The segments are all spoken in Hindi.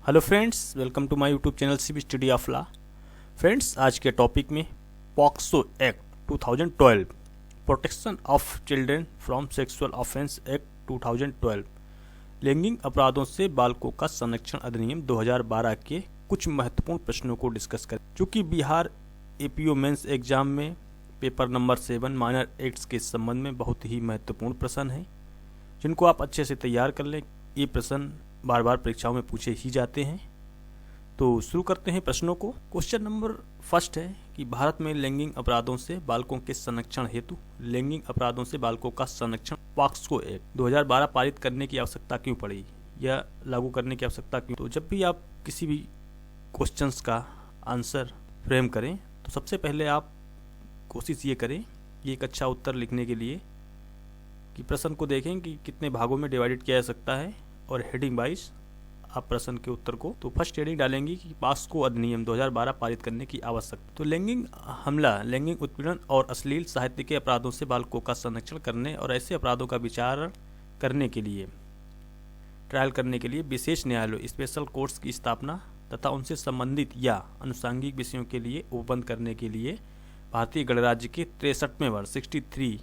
Hello friends, welcome to my YouTube channel civil study of law. Friends, आज के टॉपिक में POCSO act 2012, protection of children from sexual offence act 2012, लैंगिक अपराधों से बालकों का संरक्षण अधिनियम 2012 के कुछ महत्वपूर्ण प्रश्नों को डिस्कस करें। चूँकि बिहार एपीओ मेंस एग्जाम में पेपर नंबर 7 माइनर एक्ट्स के संबंध में बहुत ही महत्वपूर्ण प्रश्न हैं, जिनको आप अच्छे से तैयार कर लें। ये प्रश्न बार बार परीक्षाओं में पूछे ही जाते हैं। तो शुरू करते हैं प्रश्नों को। क्वेश्चन नंबर फर्स्ट है कि भारत में लैंगिक अपराधों से बालकों के संरक्षण हेतु लैंगिक अपराधों से बालकों का संरक्षण पॉक्सो एक्ट 2012 पारित करने की आवश्यकता क्यों पड़ी या लागू करने की आवश्यकता क्यों। तो जब भी आप किसी भी क्वेश्चंस का आंसर फ्रेम करें तो सबसे पहले आप कोशिश ये करें कि एक अच्छा उत्तर लिखने के लिए कि प्रश्न को देखें कि कितने भागों में डिवाइडेड किया जा सकता है और हेडिंग वाइज आप प्रश्न के उत्तर को। तो फर्स्ट हेडिंग डालेंगे कि पॉक्सो अधिनियम 2012 पारित करने की आवश्यकता। तो लैंगिक हमला, लैंगिक उत्पीड़न और अश्लील साहित्य के अपराधों से बालकों का संरक्षण करने और ऐसे अपराधों का विचार करने के लिए, ट्रायल करने के लिए विशेष न्यायालय स्पेशल कोर्ट्स की स्थापना तथा उनसे संबंधित या अनुषंगिक विषयों के लिए उपबंध करने के लिए भारतीय गणराज्य के 63वें वर्ष 63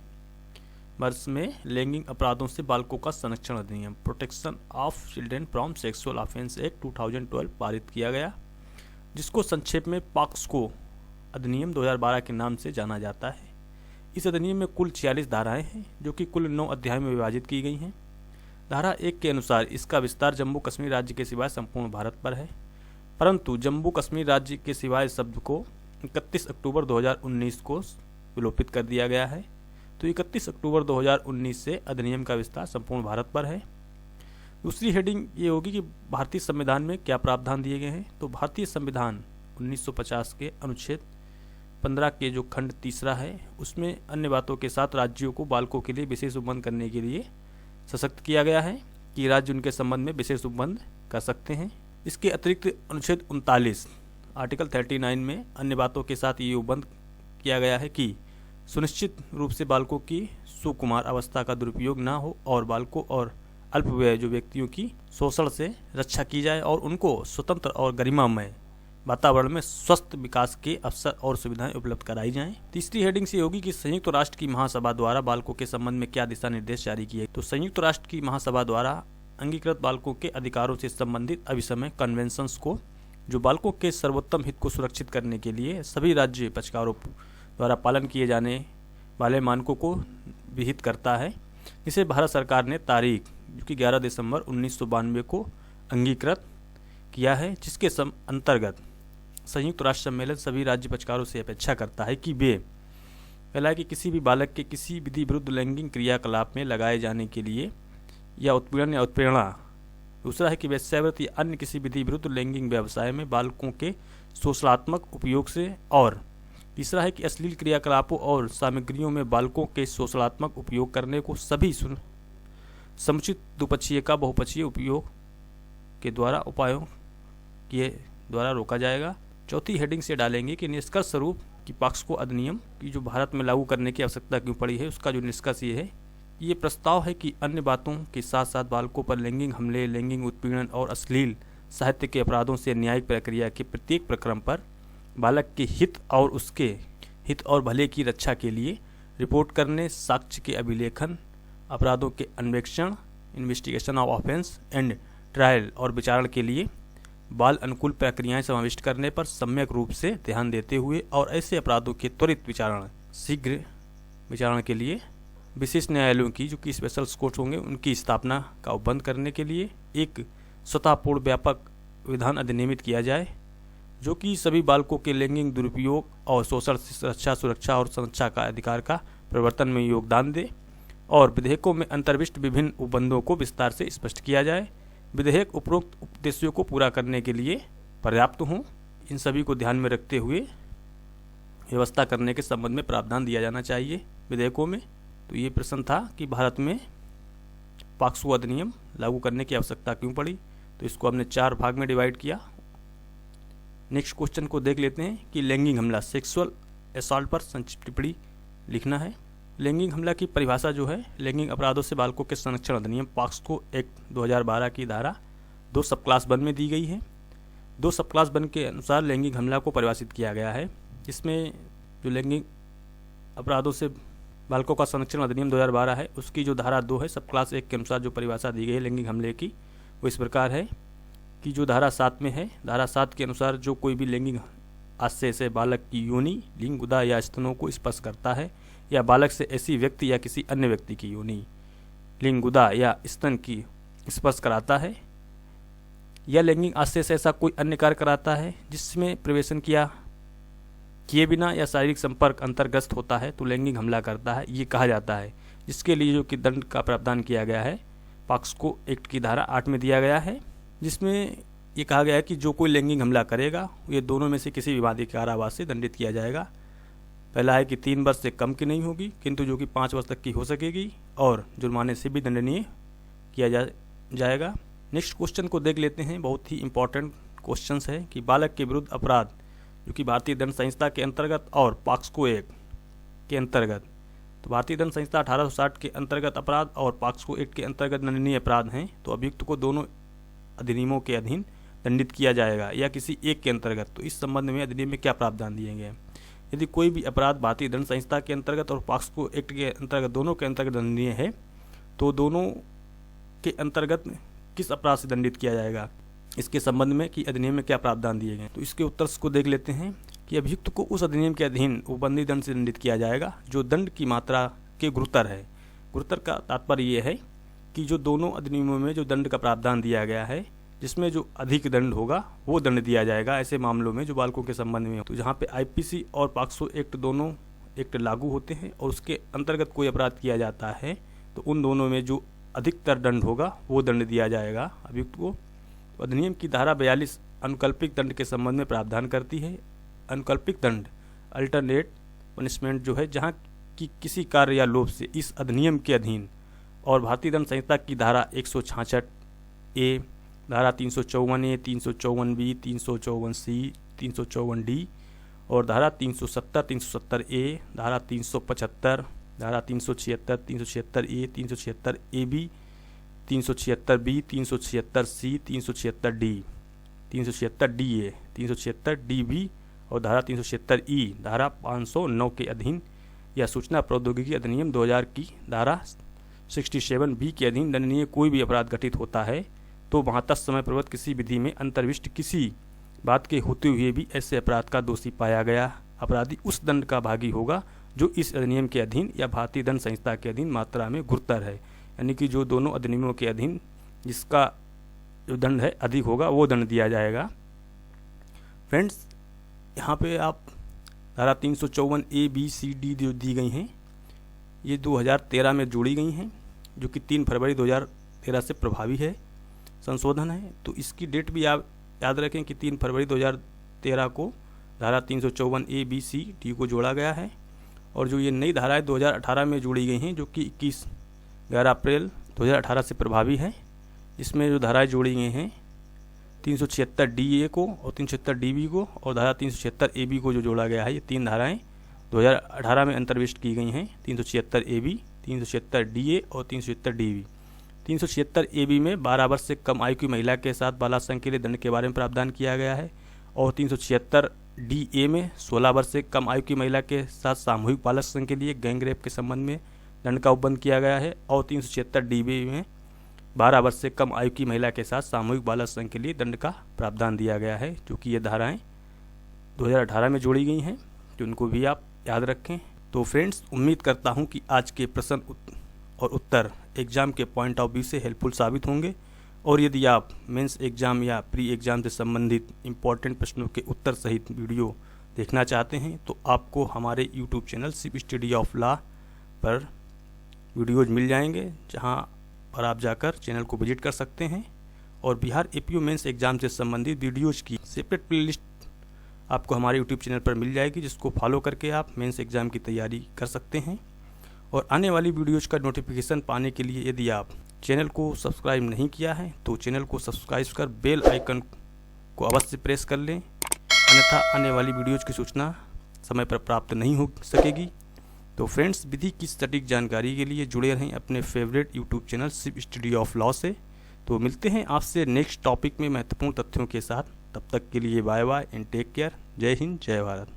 वर्ष में लैंगिक अपराधों से बालकों का संरक्षण अधिनियम protection of children from sexual offence act 2012 पारित किया गया, जिसको संक्षेप में पॉक्सो अधिनियम 2012 के नाम से जाना जाता है। इस अधिनियम में कुल 46 धाराएं हैं, जो कि कुल 9 अध्याय में विभाजित की गई हैं। धारा 1 के अनुसार इसका विस्तार जम्मू कश्मीर राज्य के सिवाय संपूर्ण भारत पर है, परंतु जम्मू कश्मीर राज्य के सिवाय शब्द को 31 अक्टूबर 2019 को विलोपित कर दिया गया है। तो 31 अक्टूबर 2019 से अधिनियम का विस्तार संपूर्ण भारत पर है। दूसरी हेडिंग ये होगी कि भारतीय संविधान में क्या प्रावधान दिए गए हैं। तो भारतीय संविधान 1950 के अनुच्छेद 15 के जो खंड 3 है, उसमें अन्य बातों के साथ राज्यों को बालकों के लिए विशेष उपबंध करने के लिए सशक्त किया गया है कि राज्य उनके संबंध में विशेष उपबंध कर सकते हैं। इसके अतिरिक्त अनुच्छेद 39 आर्टिकल 39 में अन्य बातों के साथ ये उपबंध किया गया है कि सुनिश्चित रूप से बालकों की सुकुमार अवस्था का दुरुपयोग न हो और बालकों और अल्पवयस्क जो व्यक्तियों की शोषण से रक्षा की जाए और उनको स्वतंत्र और गरिमामय वातावरण में स्वस्थ विकास के अवसर और सुविधाएं उपलब्ध कराई जाएं। तीसरी हेडिंग से होगी कि संयुक्त राष्ट्र की महासभा द्वारा बालकों के संबंध में क्या दिशा निर्देश जारी किए। तो संयुक्त राष्ट्र की महासभा द्वारा अंगीकृत बालकों के अधिकारों से संबंधित अभिसमय कन्वेंशंस को, जो बालकों के सर्वोत्तम हित को सुरक्षित करने के लिए सभी राज्य पक्षकारों द्वारा पालन किए जाने वाले मानकों को विहित करता है, जिसे भारत सरकार ने तारीख जो कि 11 दिसंबर 1992 को अंगीकृत किया है, जिसके अंतर्गत संयुक्त राष्ट्र सम्मेलन सभी राज्य पक्षकारों से अपेक्षा करता है कि वे पहला कि किसी भी बालक के किसी विधि विरुद्ध लैंगिक क्रियाकलाप में लगाए जाने के लिए या उत्पीड़न या उत्प्रेरणा, दूसरा है कि वेश्यावृत्ति या अन्य किसी विधि विरुद्ध लैंगिक व्यवसाय में बालकों के शोषणात्मक उपयोग से, और तीसरा है कि अश्लील क्रियाकलापों और सामग्रियों में बालकों के शोषणात्मक उपयोग करने को सभी समुचित द्विपक्षीय का बहुपक्षीय उपयोग के द्वारा उपायों के द्वारा रोका जाएगा। चौथी हेडिंग से डालेंगे कि निष्कर्ष स्वरूप कि पॉक्सो अधिनियम की जो भारत में लागू करने की आवश्यकता क्यों पड़ी है, उसका जो निष्कर्ष ये है, ये प्रस्ताव है कि अन्य बातों के साथ साथ बालकों पर लैंगिक हमले, लैंगिक उत्पीड़न और अश्लील साहित्य के अपराधों से न्यायिक प्रक्रिया के प्रत्येक प्रक्रम पर बालक के हित और उसके हित और भले की रक्षा के लिए रिपोर्ट करने, साक्ष्य के अभिलेखन, अपराधों के अन्वेषण, investigation of offence and trial और विचारण के लिए बाल अनुकूल प्रक्रियाएं समाविष्ट करने पर सम्यक रूप से ध्यान देते हुए और ऐसे अपराधों के त्वरित विचारण, शीघ्र विचारण के लिए विशेष न्यायालयों की जो कि स्पेशल कोर्ट होंगे उनकी स्थापना का उपबंध करने के लिए एक स्वतःपूर्ण व्यापक विधान अधिनियमित किया जाए, जो कि सभी बालकों के लैंगिक दुरुपयोग और शोषण से रक्षा, सुरक्षा और संरक्षा का अधिकार का प्रवर्तन में योगदान दे, और विधेयकों में अंतर्विष्ट विभिन्न उपबंधों को विस्तार से स्पष्ट किया जाए। विधेयक उपरोक्त उद्देश्यों को पूरा करने के लिए पर्याप्त हों, इन सभी को ध्यान में रखते हुए व्यवस्था करने के संबंध में प्रावधान दिया जाना चाहिए विधेयकों में। तो ये प्रश्न था कि भारत में पॉक्सो अधिनियम लागू करने की आवश्यकता क्यों पड़ी। तो इसको हमने 4 भाग में डिवाइड किया। नेक्स्ट क्वेश्चन को देख लेते हैं कि लैंगिक हमला, सेक्सुअल असॉल्ट पर संक्षिप्त टिप्पणी लिखना है। लैंगिक हमला की परिभाषा जो है, लैंगिक अपराधों से बालकों के संरक्षण अधिनियम पॉक्सो एक्ट 2012 की धारा 2 सब क्लास 1 में दी गई है। दो सब क्लास वन के अनुसार लैंगिक हमला को परिभाषित किया गया है, जिसमें जो लैंगिक अपराधों से बालकों का संरक्षण अधिनियम 2012 है, उसकी जो धारा 2 है सब क्लास 1 के अनुसार जो परिभाषा दी गई है लैंगिक हमले की, वो इस प्रकार है कि जो धारा 7 में है, धारा 7 के अनुसार जो कोई भी लैंगिक आश्रय से बालक की योनि, लिंग, गुदा या स्तनों को स्पर्श करता है या बालक से ऐसी व्यक्ति या किसी अन्य व्यक्ति की योनि, लिंग, गुदा या स्तन की स्पर्श कराता है या लैंगिक आश्रय से ऐसा कोई अन्य कार्य कराता है जिसमें प्रवेशन किए बिना या शारीरिक संपर्क अंतर्ग्रस्त होता है तो लैंगिक हमला करता है, ये कहा जाता है। जिसके लिए जो कि दंड का प्रावधान किया गया है पॉक्सो एक्ट की धारा 8 में दिया गया है, जिसमें ये कहा गया है कि जो कोई लैंगिक हमला करेगा ये दोनों में से किसी भी बाधित कारावास से दंडित किया जाएगा। पहला है कि 3 वर्ष से कम की नहीं होगी, किंतु जो कि 5 वर्ष तक की हो सकेगी, और जुर्माने से भी दंडनीय किया जाएगा। नेक्स्ट क्वेश्चन को देख लेते हैं, बहुत ही इंपॉर्टेंट क्वेश्चन है कि बालक के विरुद्ध अपराध जो कि भारतीय दंड संहिता के अंतर्गत और पॉक्सो एक्ट के अंतर्गत, तो भारतीय दंड संहिता 1860 के अंतर्गत अपराध और पॉक्सो एक्ट के अंतर्गत दंडनीय अपराध हैं, तो अभियुक्त को दोनों अधिनियमों के अधीन दंडित किया जाएगा या किसी एक के अंतर्गत। तो इस संबंध में अधिनियम में क्या प्रावधान दिए गए हैं? यदि कोई भी अपराध भारतीय दंड संहिता के अंतर्गत और पॉक्सो एक्ट के अंतर्गत दोनों के अंतर्गत दंडनीय है, तो दोनों के अंतर्गत किस अपराध से दंडित किया जाएगा, इसके संबंध में कि अधिनियम में क्या प्रावधान दिए गए। तो इसके उत्तर को देख लेते हैं कि अभियुक्त को उस अधिनियम के अधीन उपबंधी दंड से दंडित किया जाएगा जो दंड की मात्रा के गुरुतर है। गुरुतर का तात्पर्य ये है कि जो दोनों अधिनियमों में जो दंड का प्रावधान दिया गया है, जिसमें जो अधिक दंड होगा वो दंड दिया जाएगा ऐसे मामलों में जो बालकों के संबंध में हो। तो जहाँ पे आईपीसी और पॉक्सो एक्ट दोनों एक्ट लागू होते हैं और उसके अंतर्गत कोई अपराध किया जाता है, तो उन दोनों में जो अधिकतर दंड होगा वो दंड दिया जाएगा अभियुक्त को। तो अधिनियम की धारा 42 अनुकल्पित दंड के संबंध में प्रावधान करती है। अनुकल्पित दंड अल्टरनेट पनिशमेंट जो है, जहाँ की किसी कार्य या लोभ से इस अधिनियम के अधीन और भारतीय दंड संहिता की धारा 166 ए, धारा 354 ए, 354 बी, 354 सी, 354 डी और धारा 370, 370 ए, धारा 375, धारा 376, 376 A, 376 A B, 376 B, 376 C, 376 D, 376 D A, 376 D B और धारा 376 ई, धारा 509 के अधीन या सूचना प्रौद्योगिकी अधिनियम 2000 की धारा 67 बी के अधीन दंडनीय कोई भी अपराध घटित होता है, तो वहाँ तत्समय प्रवृत्त किसी विधि में अंतर्विष्ट किसी बात के होते हुए भी ऐसे अपराध का दोषी पाया गया अपराधी उस दंड का भागी होगा जो इस अधिनियम के अधीन या भारतीय दंड संहिता के अधीन मात्रा में गुरुतर है। यानी कि जो दोनों अधिनियमों के अधीन जिसका जो दंड है अधिक होगा वो दंड दिया जाएगा। फ्रेंड्स, यहाँ पे आप धारा 354 ए, बी, सी, डी जो दी गई हैं ये 2013 में जोड़ी गई हैं, जो कि 3 फरवरी 2013 से प्रभावी है, संशोधन है। तो इसकी डेट भी आप याद रखें कि 3 फरवरी 2013 को धारा 354 ए, बी, सी, डी को जोड़ा गया है। और जो ये नई धाराएं 2018 में जोड़ी गई हैं जो कि 11 अप्रैल 2018 से प्रभावी है, जिसमें जो धाराएं जोड़ी गई हैं 376 डी ए को और 376 डी बी को और धारा 376 ए बी को जो जोड़ा गया है, ये 3 धाराएं 2018 में अंतर्विष्ट की गई हैं, 376 ए बी, 376 डी ए और 376 डी बी। 376 ए बी में 12 वर्ष से कम आयु की महिला के साथ बालाश्रम के लिए दंड के बारे में प्रावधान किया गया है और 376 डी ए में 16 वर्ष से कम आयु की महिला के साथ सामूहिक बालाश्रम के लिए गैंग रेप के संबंध में दंड का उपबंध किया गया है और 376 डी बी में 12 वर्ष से कम आयु की महिला के साथ सामूहिक बालाश्रम के लिए दंड का प्रावधान दिया गया है, जो कि ये धाराएं 2018 में जोड़ी गई हैं, तो उनको भी आप याद रखें। तो फ्रेंड्स, उम्मीद करता हूं कि आज के प्रश्न और उत्तर एग्ज़ाम के पॉइंट ऑफ व्यू से हेल्पफुल साबित होंगे। और यदि आप मेंस एग्ज़ाम या प्री एग्ज़ाम से संबंधित इम्पॉर्टेंट प्रश्नों के उत्तर सहित वीडियो देखना चाहते हैं तो आपको हमारे YouTube channel SIP study of law पर वीडियोज़ मिल जाएंगे, जहां पर आप जाकर चैनल को विजिट कर सकते हैं। और बिहार एपीओ मेंस एग्ज़ाम से संबंधित वीडियोज़ की सेपरेट प्लेलिस्ट आपको हमारे यूट्यूब चैनल पर मिल जाएगी, जिसको फॉलो करके आप मेंस एग्ज़ाम की तैयारी कर सकते हैं। और आने वाली वीडियोज़ का नोटिफिकेशन पाने के लिए यदि आप चैनल को सब्सक्राइब नहीं किया है तो चैनल को सब्सक्राइब कर बेल आइकन को अवश्य प्रेस कर लें, अन्यथा आने वाली वीडियोज़ की सूचना समय पर प्राप्त नहीं हो सकेगी। तो फ्रेंड्स, विधि की सटीक जानकारी के लिए जुड़े रहें अपने favourite YouTube channel SIP study of law से। तो मिलते हैं आपसे नेक्स्ट टॉपिक में महत्वपूर्ण तथ्यों के साथ। तब तक के लिए bye bye and take care. जय हिंद, जय भारत।